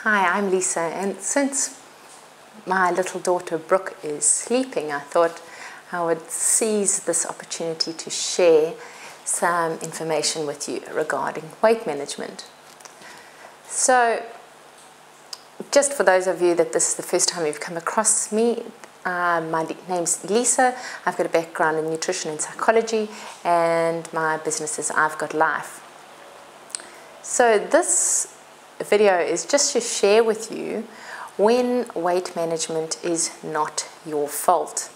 Hi, I'm Lisa, and since my little daughter Brooke is sleeping, I thought I would seize this opportunity to share some information with you regarding weight management. So, just for those of you that this is the first time you've come across me, my name's Lisa. I've got a background in nutrition and psychology, and my business is I've Got Life. So this video is just to share with you when weight management is not your fault,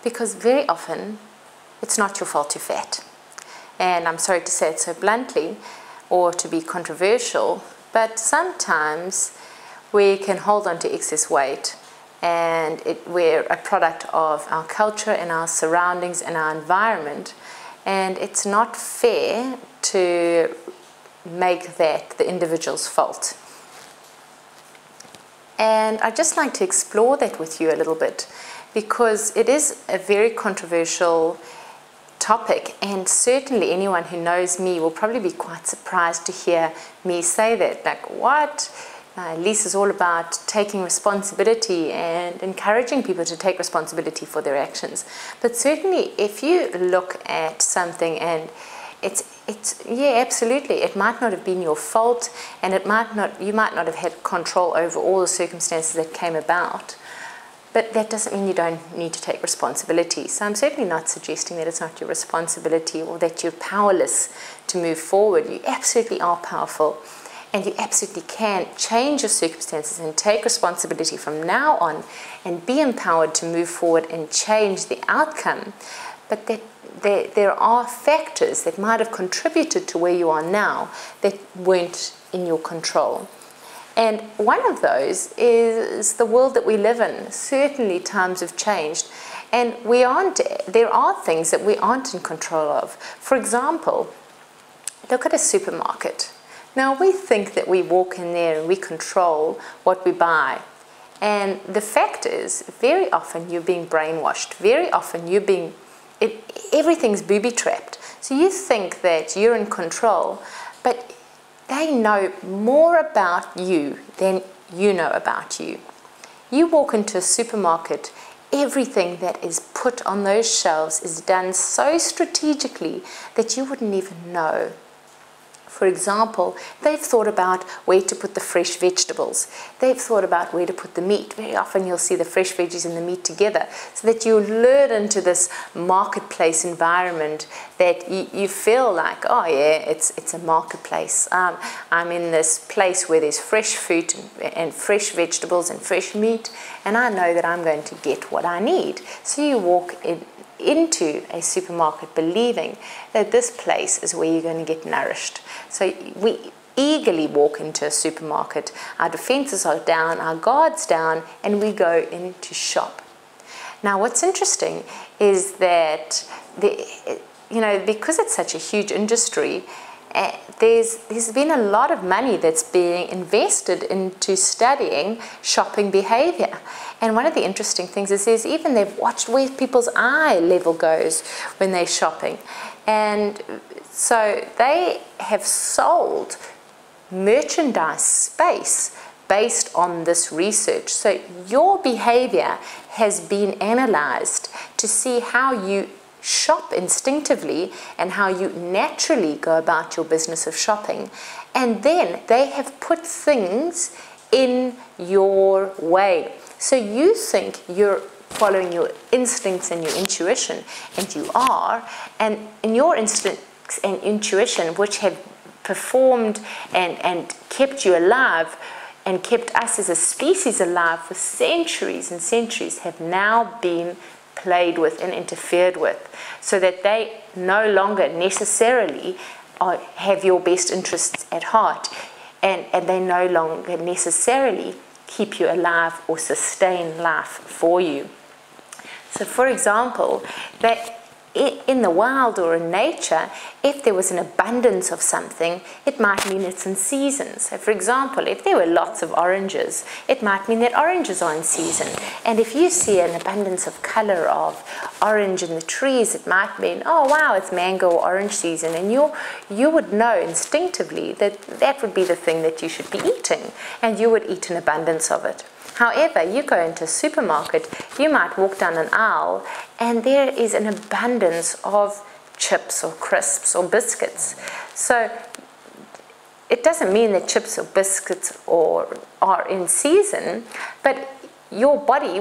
because very often it's not your fault you're fat. And I'm sorry to say it so bluntly or to be controversial, but sometimes we can hold on to excess weight and we're a product of our culture and our surroundings and our environment, and it's not fair to make that the individual's fault. And I'd just like to explore that with you a little bit, because it is a very controversial topic, and certainly anyone who knows me will probably be quite surprised to hear me say that. Like, what? Lisa's all about taking responsibility and encouraging people to take responsibility for their actions. But certainly if you look at something and yeah, absolutely, it might not have been your fault, and you might not have had control over all the circumstances that came about, but that doesn't mean you don't need to take responsibility. So I'm certainly not suggesting that it's not your responsibility or that you're powerless to move forward. You absolutely are powerful, and you absolutely can change your circumstances and take responsibility from now on and be empowered to move forward and change the outcome. But that there are factors that might have contributed to where you are now that weren't in your control. And one of those is the world that we live in. Certainly times have changed, and there are things that we aren't in control of. For example, look at a supermarket. Now, we think that we walk in there and we control what we buy. And the fact is, very often you're being brainwashed. Very often everything's booby-trapped. So you think that you're in control, but they know more about you than you know about you. You walk into a supermarket, everything that is put on those shelves is done so strategically that you wouldn't even know. For example, they've thought about where to put the fresh vegetables. They've thought about where to put the meat. Very often you'll see the fresh veggies and the meat together, so that you lure into this marketplace environment that you feel like, oh yeah, it's a marketplace. I'm in this place where there's fresh fruit and fresh vegetables and fresh meat, and I know that I'm going to get what I need. So you walk into a supermarket believing that this place is where you're going to get nourished. So we eagerly walk into a supermarket, our defenses are down, our guards down, and we go in to shop. Now what's interesting is that because it's such a huge industry, there's been a lot of money that's being invested into studying shopping behavior. And one of the interesting things is they've watched where people's eye level goes when they're shopping. And so they have sold merchandise space based on this research. So your behavior has been analyzed to see how you shop instinctively and how you naturally go about your business of shopping. And then they have put things in your way. So you think you're following your instincts and your intuition, and you are, and in your instincts and intuition, which have performed and kept you alive and kept us as a species alive for centuries and centuries, have now been played with and interfered with, so that they no longer necessarily have your best interests at heart, and they no longer necessarily keep you alive or sustain life for you. So for example, in the wild or in nature, if there was an abundance of something, it might mean it's in season. So for example, if there were lots of oranges, it might mean that oranges are in season. And if you see an abundance of color of orange in the trees, it might mean, oh wow, it's mango or orange season. And you would know instinctively that that would be the thing that you should be eating, and you would eat an abundance of it. However, you go into a supermarket, you might walk down an aisle, and there is an abundance of chips or crisps or biscuits. So it doesn't mean that chips or biscuits are in season, but your body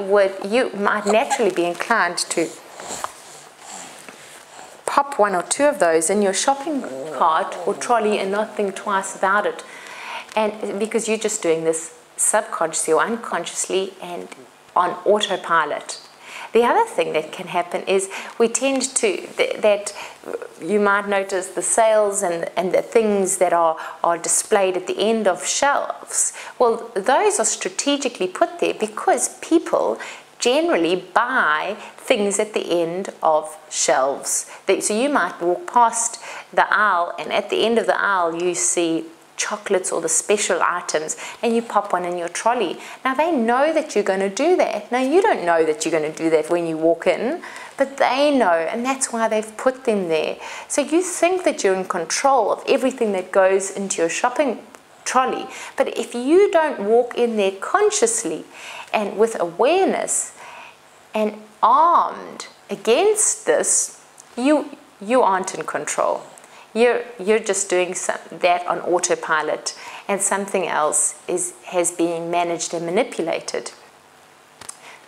you might naturally be inclined to pop one or two of those in your shopping cart or trolley and not think twice about it. And because you're just doing this subconsciously or unconsciously and on autopilot. The other thing that can happen is we tend to, that you might notice the sales and the things that are displayed at the end of shelves. Well, those are strategically put there because people generally buy things at the end of shelves. So you might walk past the aisle, and at the end of the aisle you see chocolates or the special items, and you pop one in your trolley. Now they know that you're going to do that. Now you don't know that you're going to do that when you walk in, but they know, and that's why they've put them there. So you think that you're in control of everything that goes into your shopping trolley, but if you don't walk in there consciously and with awareness and armed against this, you aren't in control. You're just doing that on autopilot, and something else has been managed and manipulated.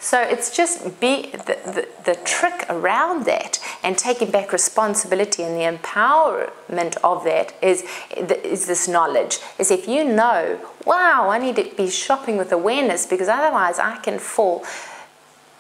So it's just the trick around that and taking back responsibility, and the empowerment of that is this knowledge. Is if you know, wow, I need to be shopping with awareness because otherwise I can fall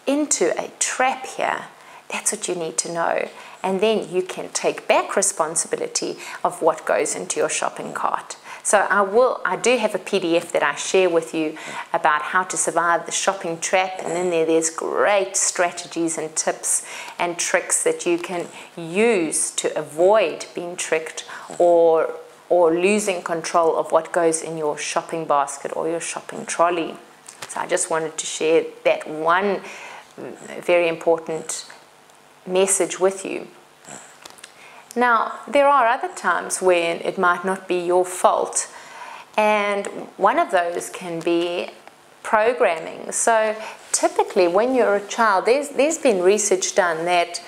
into a trap here. That's what you need to know. And then you can take back responsibility of what goes into your shopping cart. So I do have a PDF that I share with you about how to survive the shopping trap, and then there's great strategies and tips and tricks that you can use to avoid being tricked or losing control of what goes in your shopping basket or your shopping trolley. So I just wanted to share that one very important message with you. Now, there are other times when it might not be your fault, and one of those can be programming. So typically when you're a child, there's been research done that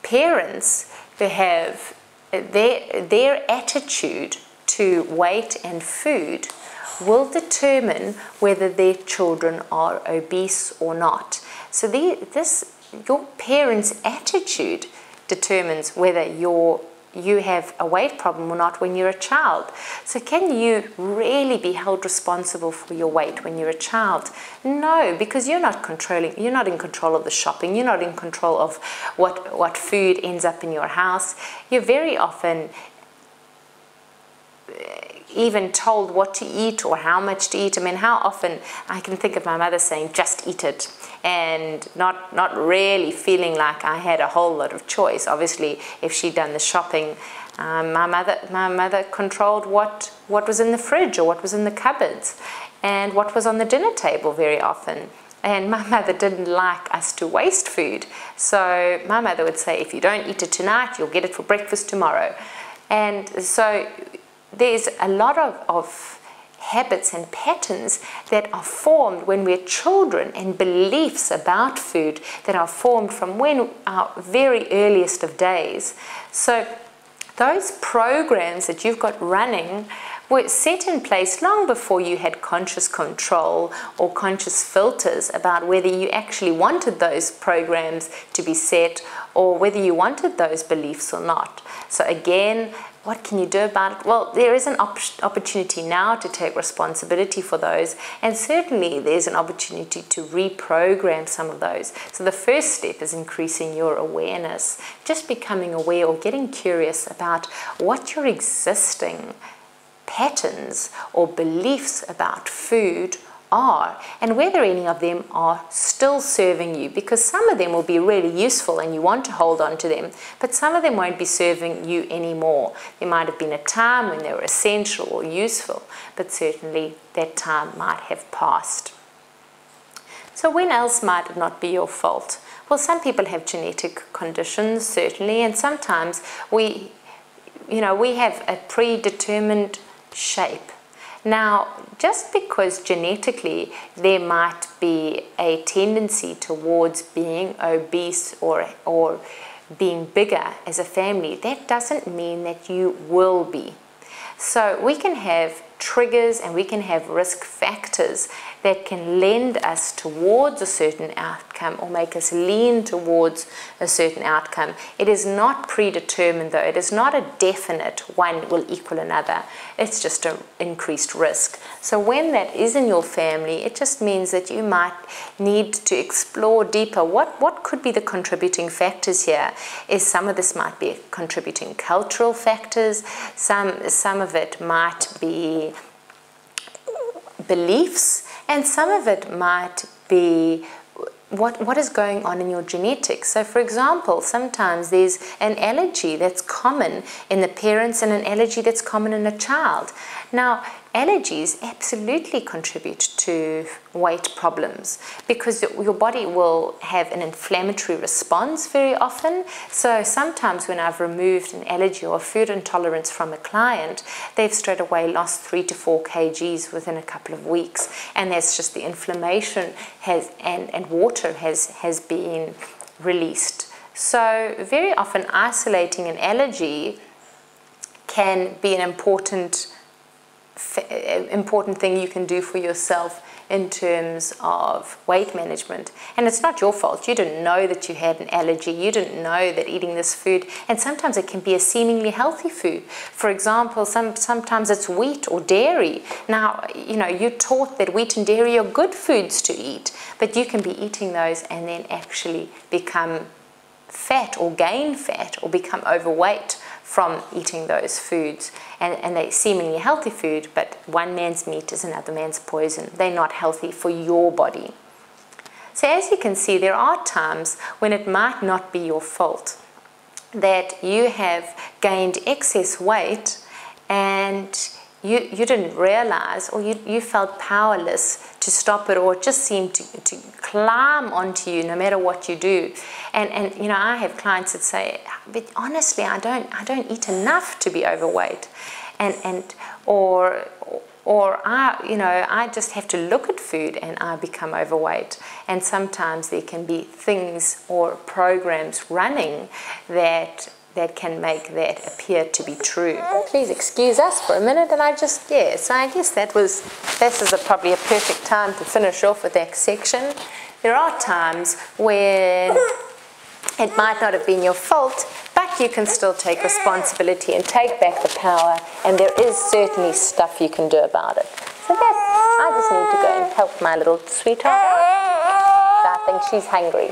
parents who have their attitude to weight and food will determine whether their children are obese or not. So your parents' attitude determines whether you have a weight problem or not when you're a child. So can you really be held responsible for your weight when you're a child? No, because you're not in control of the shopping, you're not in control of what food ends up in your house. You're very often even told what to eat or how much to eat. I mean, how often I can think of my mother saying, just eat it, and not really feeling like I had a whole lot of choice. Obviously, if she'd done the shopping, my mother controlled what was in the fridge or what was in the cupboards and what was on the dinner table very often. And my mother didn't like us to waste food. So my mother would say, if you don't eat it tonight, you'll get it for breakfast tomorrow. And so there's a lot of habits and patterns that are formed when we're children, and beliefs about food that are formed from when our very earliest of days. So those programs that you've got running were set in place long before you had conscious control or conscious filters about whether you actually wanted those programs to be set or whether you wanted those beliefs or not. So again, what can you do about it? Well, there is an opportunity now to take responsibility for those, and certainly there's an opportunity to reprogram some of those. So the first step is increasing your awareness, just becoming aware or getting curious about what your existing patterns or beliefs about food are, and whether any of them are still serving you, because some of them will be really useful and you want to hold on to them, but some of them won't be serving you anymore. There might have been a time when they were essential or useful, but certainly that time might have passed. So when else might it not be your fault? Well, some people have genetic conditions, certainly, and sometimes we have a predetermined shape. Now, just because genetically there might be a tendency towards being obese or being bigger as a family, that doesn't mean that you will be. So we can have triggers and we can have risk factors that can lend us towards a certain outcome or make us lean towards a certain outcome. It is not predetermined, though. It is not a definite one will equal another. It's just an increased risk. So when that is in your family, it just means that you might need to explore deeper. What could be the contributing factors here? Some of this might be contributing cultural factors. Some of it might be beliefs, and some of it might be what is going on in your genetics. So for example, sometimes there's an allergy that's common in the parents and an allergy that's common in a child. Now, allergies absolutely contribute to weight problems because your body will have an inflammatory response very often. So sometimes when I've removed an allergy or food intolerance from a client, they've straight away lost 3 to 4 kgs within a couple of weeks. And that's just the inflammation and water has been released. So very often isolating an allergy can be an important thing you can do for yourself in terms of weight management. And it's not your fault. You didn't know that you had an allergy. You didn't know that eating this food, and sometimes it can be a seemingly healthy food. For example, sometimes it's wheat or dairy. Now, you're taught that wheat and dairy are good foods to eat, but you can be eating those and then actually become fat or gain fat or become overweight from eating those foods. And they're seemingly healthy food, but one man's meat is another man's poison. They're not healthy for your body. So as you can see, there are times when it might not be your fault that you have gained excess weight and you didn't realize, or you felt powerless to stop it, or it just seemed to climb onto you no matter what you do. And I have clients that say, but honestly, I don't eat enough to be overweight, or I just have to look at food and I become overweight. And sometimes there can be things or programs running that can make that appear to be true. Please excuse us for a minute, and so I guess this is probably a perfect time to finish off with that section. There are times when it might not have been your fault, but you can still take responsibility and take back the power, and there is certainly stuff you can do about it. So I just need to go and help my little sweetheart. So I think she's hungry.